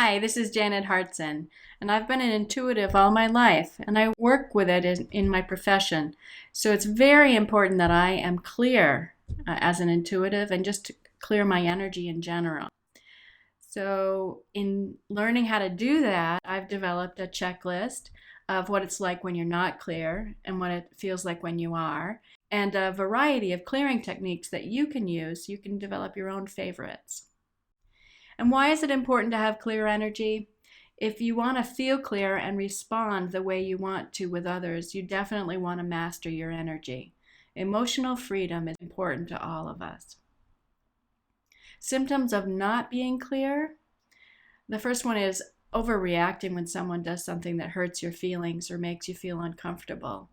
Hi, this is Janet Hartson, and I've been an intuitive all my life, and I work with it in my profession. So it's very important that I am clear as an intuitive and just to clear my energy in general. So, in learning how to do that, I've developed a checklist of what it's like when you're not clear and what it feels like when you are, and a variety of clearing techniques that you can use. You can develop your own favorites. And why is it important to have clear energy? If you want to feel clear and respond the way you want to with others, you definitely want to master your energy. Emotional freedom is important to all of us. Symptoms of not being clear. The first one is overreacting when someone does something that hurts your feelings or makes you feel uncomfortable.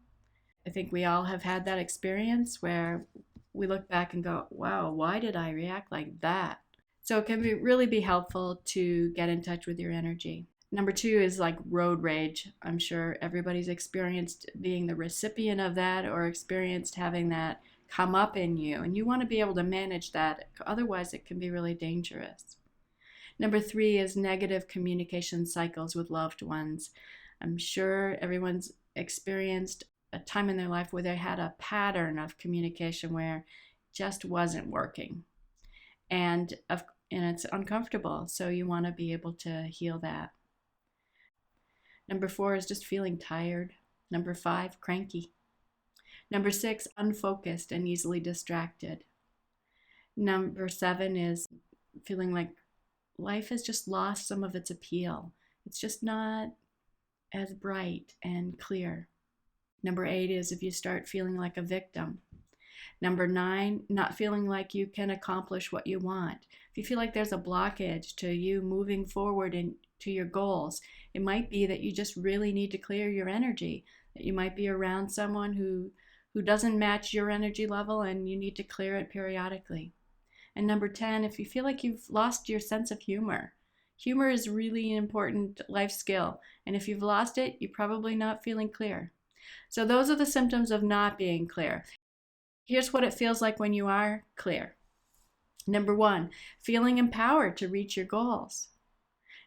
I think we all have had that experience where we look back and go, wow, why did I react like that? So it can really be helpful to get in touch with your energy. Number two is like road rage. I'm sure everybody's experienced being the recipient of that or experienced having that come up in you. And you want to be able to manage that. Otherwise, it can be really dangerous. Number three is negative communication cycles with loved ones. I'm sure everyone's experienced a time in their life where they had a pattern of communication where it just wasn't working. And it's uncomfortable, so you want to be able to heal that. Number four is just feeling tired. Number five, cranky. Number six, unfocused and easily distracted. Number seven is feeling like life has just lost some of its appeal. It's just not as bright and clear. Number eight is if you start feeling like a victim. Number nine, not feeling like you can accomplish what you want. If you feel like there's a blockage to you moving forward and to your goals, it might be that you just really need to clear your energy, that you might be around someone who doesn't match your energy level and you need to clear it periodically. And number 10, if you feel like you've lost your sense of humor. Humor is really an important life skill, and if you've lost it, you're probably not feeling clear. So those are the symptoms of not being clear. Here's what it feels like when you are clear. Number one, feeling empowered to reach your goals.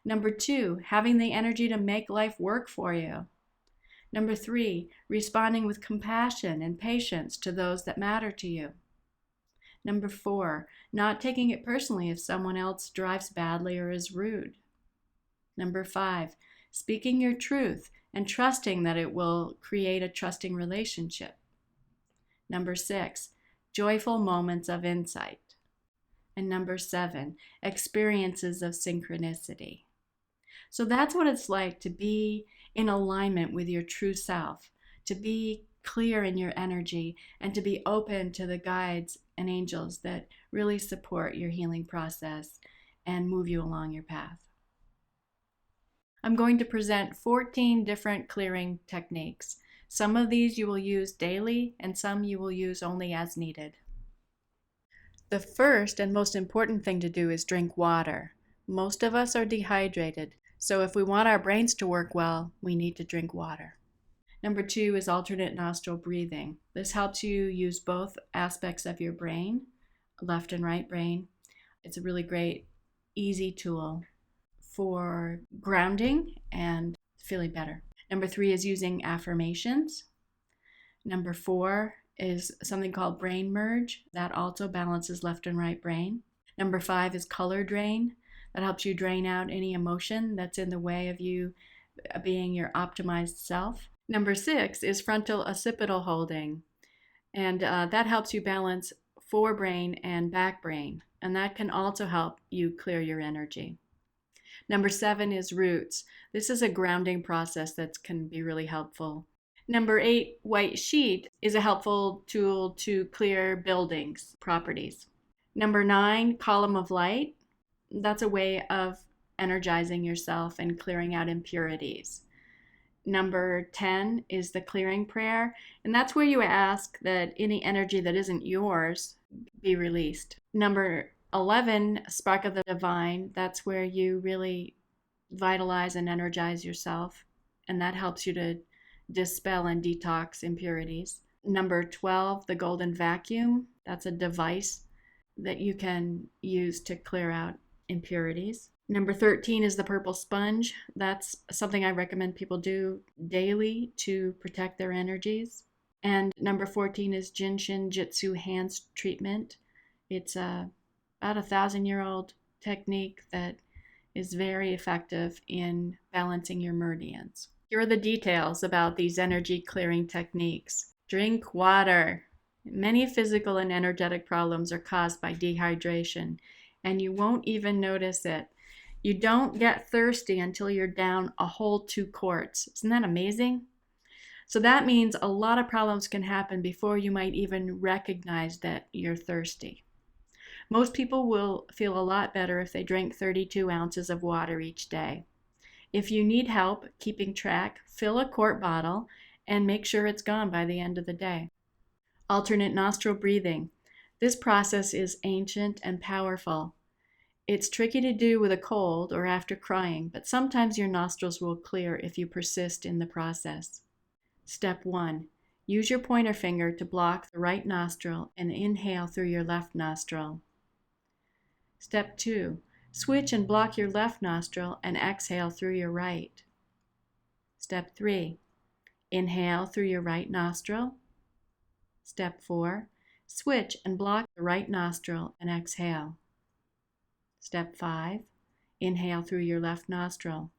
Number two, having the energy to make life work for you. Number three, responding with compassion and patience to those that matter to you. Number four, not taking it personally if someone else drives badly or is rude. Number five, speaking your truth and trusting that it will create a trusting relationship. Number six, joyful moments of insight. And number seven, experiences of synchronicity. So that's what it's like to be in alignment with your true self, to be clear in your energy, and to be open to the guides and angels that really support your healing process and move you along your path. I'm going to present 14 different clearing techniques. Some of these you will use daily, and some you will use only as needed. The first and most important thing to do is drink water. Most of us are dehydrated, so if we want our brains to work well, we need to drink water. Number two is alternate nostril breathing. This helps you use both aspects of your brain, left and right brain. It's a really great, easy tool for grounding and feeling better. Number three is using affirmations. Number four is something called brain merge. That also balances left and right brain. Number five is color drain. That helps you drain out any emotion that's in the way of you being your optimized self. Number six is frontal occipital holding. And that helps you balance forebrain and back brain. And that can also help you clear your energy. Number seven is roots. This is a grounding process that can be really helpful. Number eight, white sheet, is a helpful tool to clear buildings, properties. Number nine, column of light. That's a way of energizing yourself and clearing out impurities. Number 10 is the clearing prayer, and that's where you ask that any energy that isn't yours be released. Number 11, Spark of the Divine, that's where you really vitalize and energize yourself, and that helps you to dispel and detox impurities. Number 12, the Golden Vacuum, that's a device that you can use to clear out impurities. Number 13 is the purple sponge. That's something I recommend people do daily to protect their energies. And number 14 is Jinshin Jitsu hands treatment. It's about 1,000-year-old technique that is very effective in balancing your meridians. Here are the details about these energy clearing techniques. Drink water. Many physical and energetic problems are caused by dehydration, and you won't even notice it. You don't get thirsty until you're down a whole 2 quarts. Isn't that amazing? So that means a lot of problems can happen before you might even recognize that you're thirsty. Most people will feel a lot better if they drink 32 ounces of water each day. If you need help keeping track, fill a quart bottle and make sure it's gone by the end of the day. Alternate nostril breathing. This process is ancient and powerful. It's tricky to do with a cold or after crying, but sometimes your nostrils will clear if you persist in the process. Step 1. Use your pointer finger to block the right nostril and inhale through your left nostril. Step 2. Switch and block your left nostril and exhale through your right. Step 3. Inhale through your right nostril. Step 4. Switch and block the right nostril and exhale. Step 5. Inhale through your left nostril.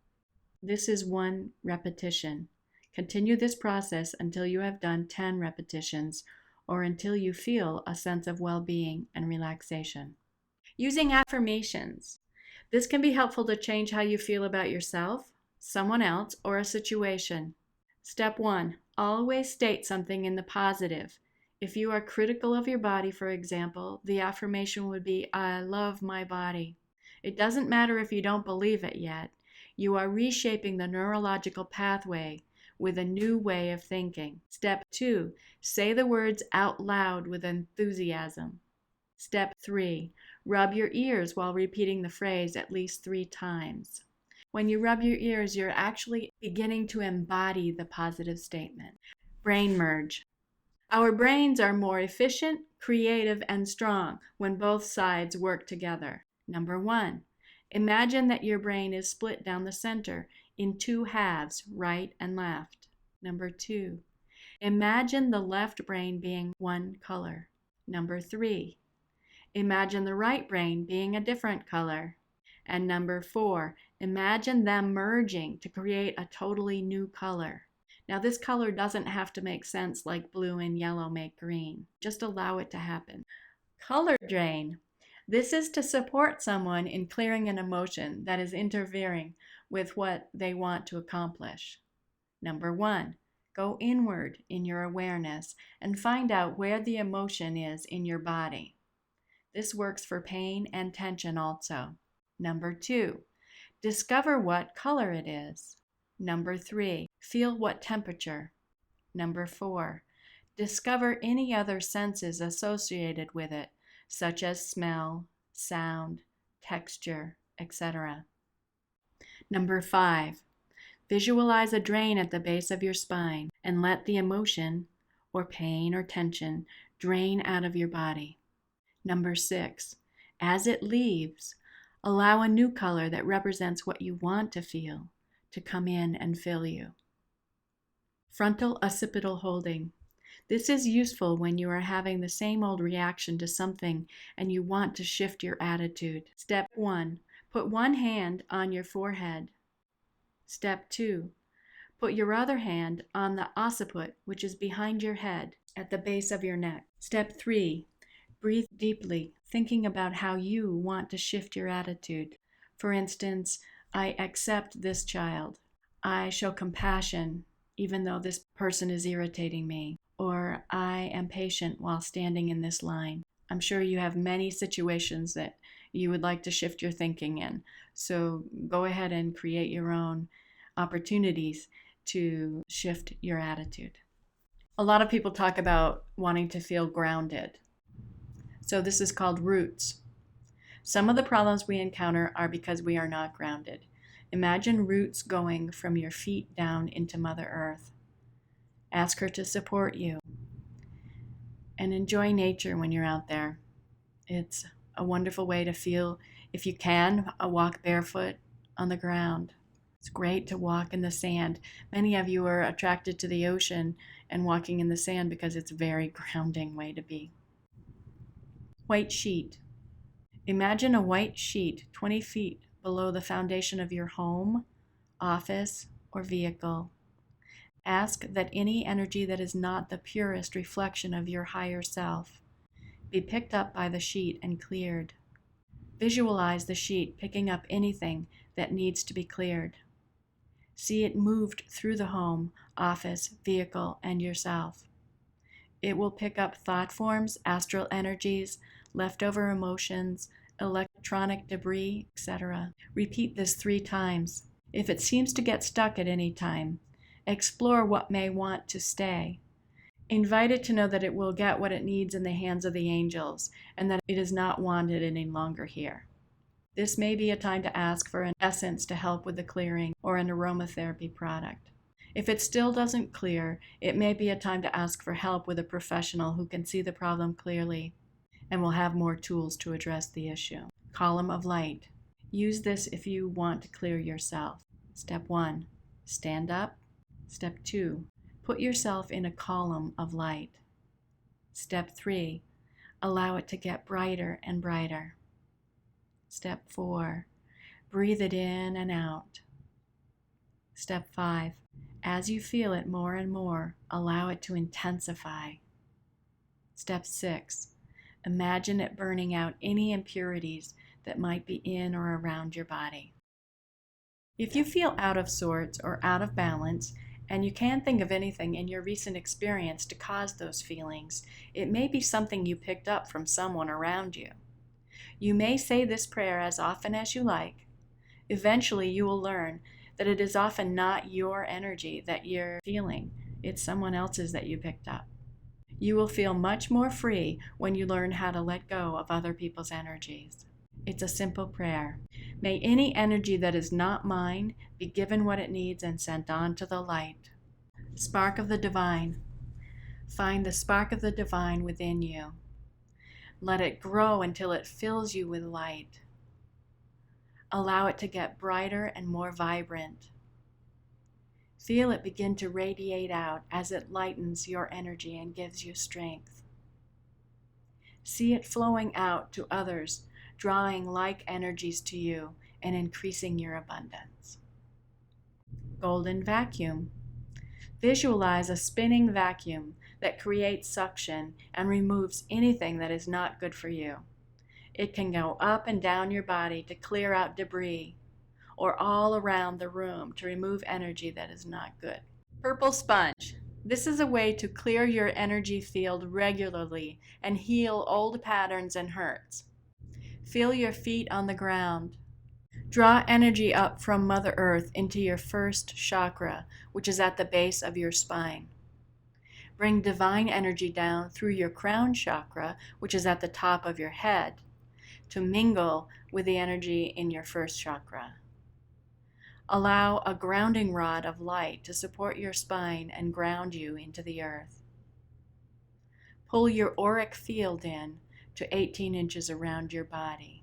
This is 1 repetition. Continue this process until you have done 10 repetitions or until you feel a sense of well-being and relaxation. Using affirmations. This can be helpful to change how you feel about yourself, someone else, or a situation. Step 1. Always state something in the positive. If you are critical of your body, for example, the affirmation would be, I love my body. It doesn't matter if you don't believe it yet. You are reshaping the neurological pathway with a new way of thinking. Step 2. Say the words out loud with enthusiasm. Step 3. Rub your ears while repeating the phrase at least 3 times. When you rub your ears, you're actually beginning to embody the positive statement. Brain merge. Our brains are more efficient, creative, and strong when both sides work together. Number 1. Imagine that your brain is split down the center in 2 halves, right and left. Number 2. Imagine the left brain being one color. Number 3. Imagine the right brain being a different color. And number 4, imagine them merging to create a totally new color. Now this color doesn't have to make sense like blue and yellow make green. Just allow it to happen. Color drain. This is to support someone in clearing an emotion that is interfering with what they want to accomplish. Number 1, go inward in your awareness and find out where the emotion is in your body. This works for pain and tension also. Number 2, discover what color it is. Number 3, feel what temperature. Number 4, discover any other senses associated with it, such as smell, sound, texture, etc. Number 5, visualize a drain at the base of your spine and let the emotion, or pain or tension, drain out of your body. Number 6, as it leaves, allow a new color that represents what you want to feel to come in and fill you. Frontal occipital holding. This is useful when you are having the same old reaction to something and you want to shift your attitude. Step 1, put one hand on your forehead. Step 2, put your other hand on the occiput, which is behind your head at the base of your neck. Step 3, breathe deeply, thinking about how you want to shift your attitude. For instance, I accept this child. I show compassion even though this person is irritating me. Or I am patient while standing in this line. I'm sure you have many situations that you would like to shift your thinking in. So go ahead and create your own opportunities to shift your attitude. A lot of people talk about wanting to feel grounded. So this is called roots. Some of the problems we encounter are because we are not grounded. Imagine roots going from your feet down into Mother Earth. Ask her to support you. And enjoy nature when you're out there. It's a wonderful way to feel, if you can, walk barefoot on the ground. It's great to walk in the sand. Many of you are attracted to the ocean and walking in the sand because it's a very grounding way to be. White sheet. Imagine a white sheet 20 feet below the foundation of your home, office, or vehicle. Ask that any energy that is not the purest reflection of your higher self be picked up by the sheet and cleared. Visualize the sheet picking up anything that needs to be cleared. See it moved through the home, office, vehicle, and yourself. It will pick up thought forms, astral energies, leftover emotions, electronic debris, etc. Repeat this 3 times. If it seems to get stuck at any time, explore what may want to stay. Invite it to know that it will get what it needs in the hands of the angels and that it is not wanted any longer here. This may be a time to ask for an essence to help with the clearing or an aromatherapy product. If it still doesn't clear, it may be a time to ask for help with a professional who can see the problem clearly and will have more tools to address the issue. Column of light. Use this if you want to clear yourself. Step 1, stand up. Step 2, put yourself in a column of light. Step 3, allow it to get brighter and brighter. Step 4, breathe it in and out. Step 5, as you feel it more and more, allow it to intensify. Step 6, imagine it burning out any impurities that might be in or around your body. If you feel out of sorts or out of balance, and you can't think of anything in your recent experience to cause those feelings, it may be something you picked up from someone around you. You may say this prayer as often as you like. Eventually, you will learn that it is often not your energy that you're feeling, it's someone else's that you picked up. You will feel much more free when you learn how to let go of other people's energies. It's a simple prayer. May any energy that is not mine be given what it needs and sent on to the light. Spark of the Divine. Find the spark of the divine within you. Let it grow until it fills you with light. Allow it to get brighter and more vibrant. Feel it begin to radiate out as it lightens your energy and gives you strength. See it flowing out to others, drawing like energies to you and increasing your abundance. Golden vacuum. Visualize a spinning vacuum that creates suction and removes anything that is not good for you. It can go up and down your body to clear out debris, or all around the room to remove energy that is not good. Purple sponge. This is a way to clear your energy field regularly and heal old patterns and hurts. Feel your feet on the ground. Draw energy up from Mother Earth into your first chakra, which is at the base of your spine. Bring divine energy down through your crown chakra, which is at the top of your head, to mingle with the energy in your first chakra. Allow a grounding rod of light to support your spine and ground you into the earth. Pull your auric field in to 18 inches around your body.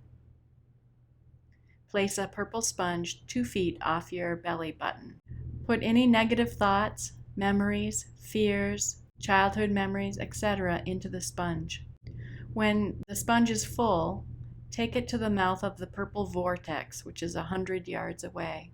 Place a purple sponge 2 feet off your belly button. Put any negative thoughts, memories, fears, childhood memories, etc. into the sponge. When the sponge is full, take it to the mouth of the purple vortex, which is 100 yards away.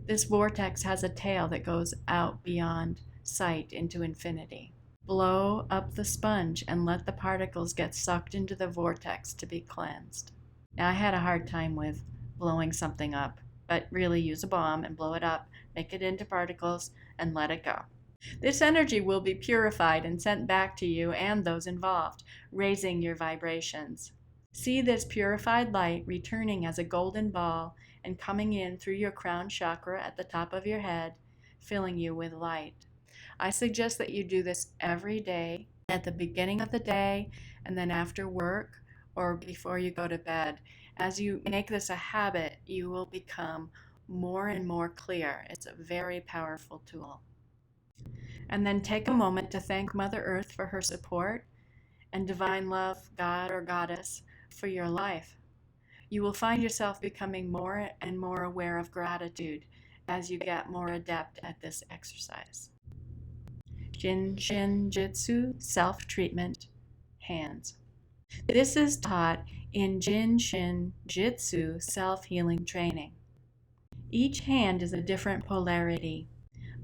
This vortex has a tail that goes out beyond sight into infinity. Blow up the sponge and let the particles get sucked into the vortex to be cleansed. Now, I had a hard time with blowing something up, but really use a bomb and blow it up, make it into particles, and let it go. This energy will be purified and sent back to you and those involved, raising your vibrations. See this purified light returning as a golden ball and coming in through your crown chakra at the top of your head, filling you with light. I suggest that you do this every day, at the beginning of the day, and then after work or before you go to bed. As you make this a habit, you will become more and more clear. It's a very powerful tool. And then take a moment to thank Mother Earth for her support and divine love, God or Goddess, for your life. You will find yourself becoming more and more aware of gratitude as you get more adept at this exercise. Jin Shin Jitsu, self-treatment, hands. This is taught in Jin Shin Jitsu self-healing training. Each hand is a different polarity.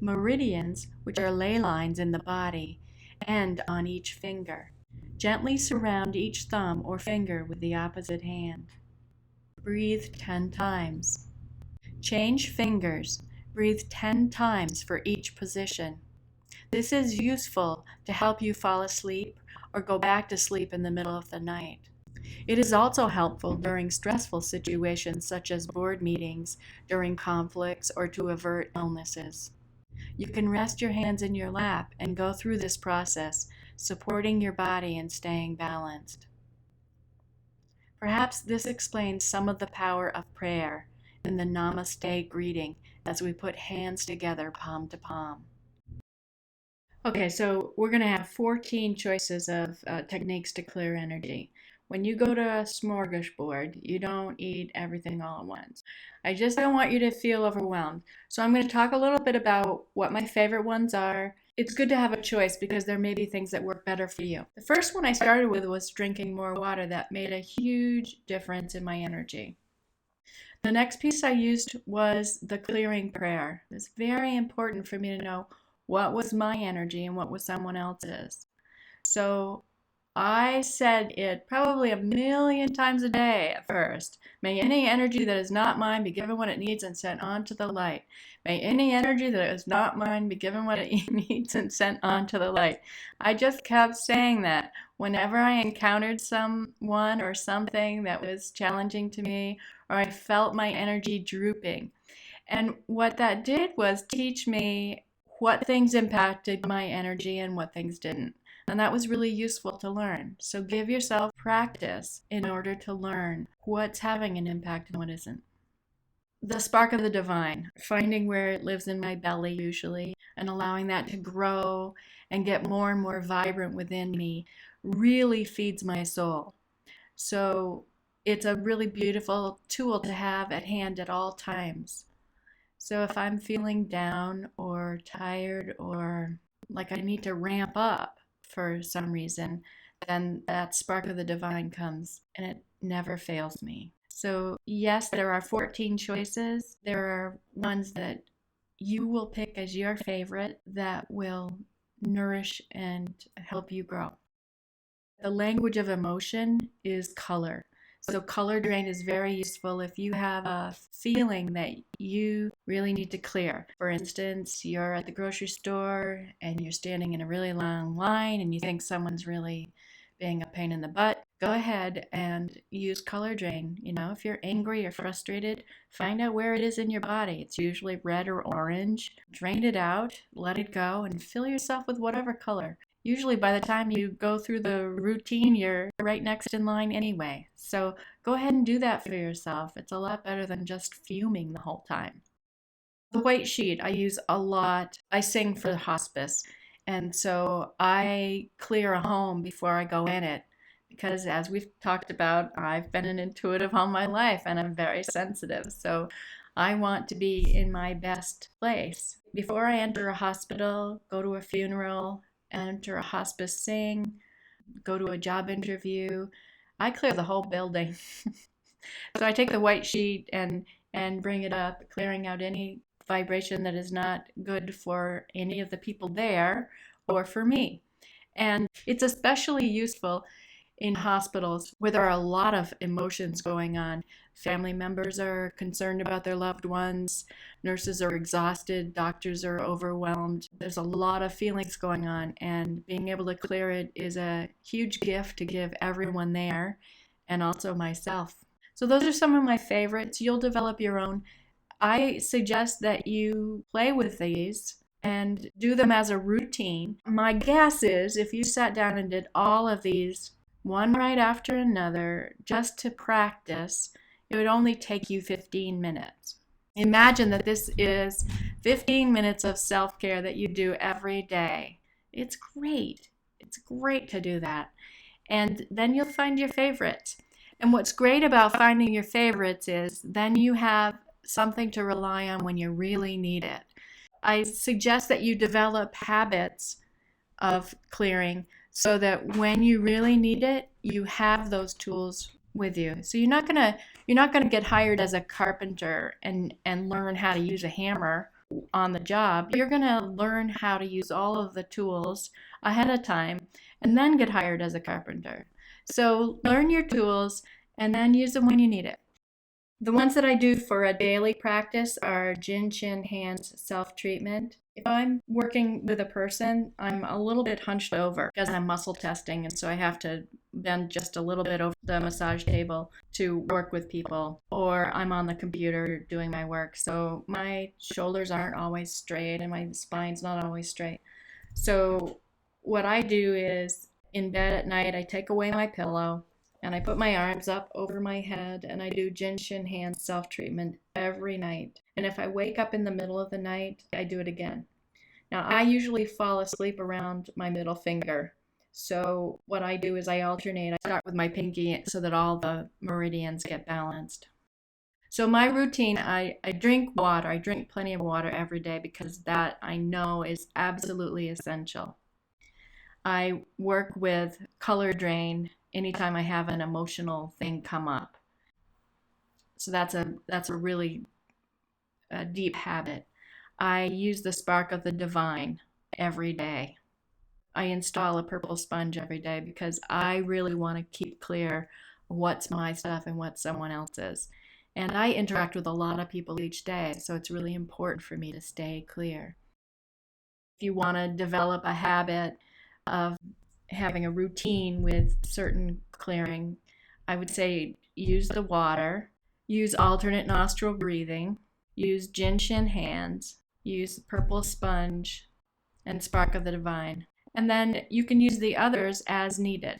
Meridians, which are ley lines in the body, end on each finger. Gently surround each thumb or finger with the opposite hand. Breathe 10 times. Change fingers. Breathe 10 times for each position. This is useful to help you fall asleep or go back to sleep in the middle of the night. It is also helpful during stressful situations such as board meetings, during conflicts, or to avert illnesses. You can rest your hands in your lap and go through this process, supporting your body and staying balanced. Perhaps this explains some of the power of prayer in the Namaste greeting as we put hands together palm to palm. Okay, so we're going to have 14 choices of techniques to clear energy. When you go to a smorgasbord, you don't eat everything all at once. I just don't want you to feel overwhelmed. So I'm going to talk a little bit about what my favorite ones are. It's good to have a choice because there may be things that work better for you. The first one I started with was drinking more water. That made a huge difference in my energy. The next piece I used was the clearing prayer. It's very important for me to know what was my energy and what was someone else's. So I said it probably a million times a day at first. May any energy that is not mine be given what it needs and sent on to the light. May any energy that is not mine be given what it needs and sent on to the light. I just kept saying that whenever I encountered someone or something that was challenging to me, or I felt my energy drooping. And what that did was teach me what things impacted my energy and what things didn't. And that was really useful to learn. So give yourself practice in order to learn what's having an impact and what isn't. The spark of the divine, finding where it lives in my belly usually, and allowing that to grow and get more and more vibrant within me really feeds my soul. So it's a really beautiful tool to have at hand at all times. So if I'm feeling down or tired or like I need to ramp up for some reason, then that spark of the divine comes and it never fails me. So yes, there are 14 choices. There are ones that you will pick as your favorite that will nourish and help you grow. The language of emotion is color. So color drain is very useful if you have a feeling that you really need to clear. For instance, you're at the grocery store and you're standing in a really long line and you think someone's really being a pain in the butt. Go ahead and use color drain. If you're angry or frustrated, find out where it is in your body. It's usually red or orange. Drain it out, let it go, and fill yourself with whatever color. Usually by the time you go through the routine, you're right next in line anyway. So go ahead and do that for yourself. It's a lot better than just fuming the whole time. The white sheet I use a lot. I sing for the hospice. And so I clear a home before I go in it. Because as we've talked about, I've been an intuitive all my life and I'm very sensitive. So I want to be in my best place. Before I enter a hospital, go to a funeral, enter a hospice sing, go to a job interview, I clear the whole building. So I take the white sheet and bring it up, clearing out any vibration that is not good for any of the people there or for me. And it's especially useful in hospitals where there are a lot of emotions going on. Family members are concerned about their loved ones, nurses are exhausted, doctors are overwhelmed. There's a lot of feelings going on, and being able to clear it is a huge gift to give everyone there and also myself. So those are some of my favorites. You'll develop your own. I suggest that you play with these and do them as a routine. My guess is if you sat down and did all of these one right after another just to practice, it would only take you 15 minutes. Imagine that this is 15 minutes of self-care that you do every day. It's great. It's great to do that. And then you'll find your favorites. And what's great about finding your favorites is then you have something to rely on when you really need it. I suggest that you develop habits of clearing so that when you really need it, you have those tools with you. So you're not gonna get hired as a carpenter and learn how to use a hammer on the job. You're gonna learn how to use all of the tools ahead of time and then get hired as a carpenter. So learn your tools and then use them when you need it. The ones that I do for a daily practice are Jin Shin Hands self-treatment. If I'm working with a person, I'm a little bit hunched over because I'm muscle testing, and so I have to bend just a little bit over the massage table to work with people, or I'm on the computer doing my work. So my shoulders aren't always straight and my spine's not always straight. So what I do is in bed at night, I take away my pillow and I put my arms up over my head and I do Jin Shin Hand self-treatment every night. And if I wake up in the middle of the night, I do it again. Now, I usually fall asleep around my middle finger. So what I do is I alternate. I start with my pinky so that all the meridians get balanced. So my routine, I drink water. I drink plenty of water every day because that I know is absolutely essential. I work with color drain anytime I have an emotional thing come up. So that's a really deep habit. I use the spark of the divine every day. I install a purple sponge every day because I really want to keep clear what's my stuff and what's someone else's. And I interact with a lot of people each day, so it's really important for me to stay clear. If you want to develop a habit of having a routine with certain clearing, I would say use the water, use alternate nostril breathing, use Jin Shin Hands, use the purple sponge, and spark of the divine. And then you can use the others as needed.